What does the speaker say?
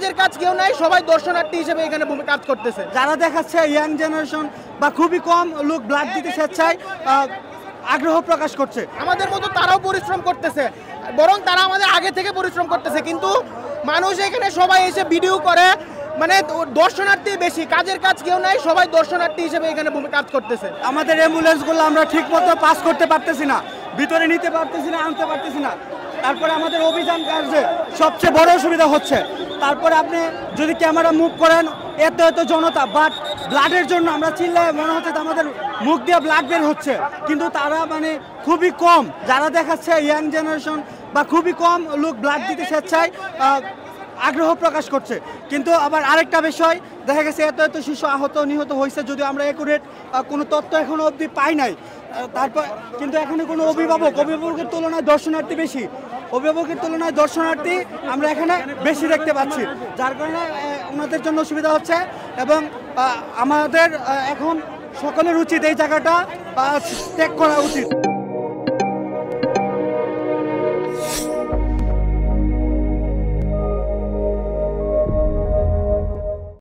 কাজের কাজ কেউ নাই, সবাই দর্শনার্থী হিসেবে এখানে কাজ করতেছে। যারা দেখাচ্ছে ইয়াং জেনারেশন বা খুবই কম লোক ব্লাড দিতে স্বেচ্ছায় আগ্রহ প্রকাশ করছে। আমাদের মতো তারাও পরিশ্রম করতেছে, বরং তারা আমাদের আগে থেকে পরিশ্রম করতেছে, কিন্তু মানুষ এখানে সবাই এসে ভিডিও করে, মানে দর্শনার্থী বেশি, কাজের কাজ কেউ নাই, সবাই দর্শনার্থী হিসেবে এখানে কাজ করতেছে। আমাদের অ্যাম্বুলেন্সগুলো আমরা ঠিক মতো পাস করতে পারতেছি না, ভিতরে নিতে পারতেছি না, আনতে পারতেছি না। তারপরে আমাদের অভিযান কার্যে সবচেয়ে বড় অসুবিধা হচ্ছে, তারপরে আপনি যদি ক্যামেরা মুভ করেন এত এত জনতা, বাট ব্লাডের জন্য আমরা চিল্লায় মনে হচ্ছে আমাদের মুখ দিয়ে ব্লাড বের হচ্ছে, কিন্তু তারা মানে খুবই কম যারা দেখাচ্ছে ইয়াং জেনারেশন বা খুবই কম লোক ব্লাড দিতে স্বেচ্ছায় আগ্রহ প্রকাশ করছে। কিন্তু আবার আরেকটা বিষয় দেখা গেছে এত এত শিশু আহত নিহত হয়েছে, যদিও আমরা অ্যাকুরেট কোনো তথ্য এখনো অবধি পাই নাই। তারপর কিন্তু এখানে কোনো অভিভাবকের তুলনায় দর্শনার্থী বেশি, অভিভাবকের তুলনায় দর্শনার্থী আমরা এখানে বেশি দেখতে পাচ্ছি, যার কারণে ওনাদের জন্য অসুবিধা হচ্ছে। এবং আমাদের এখন সকলের উচিত এই জায়গাটা ত্যাগ করা উচিত।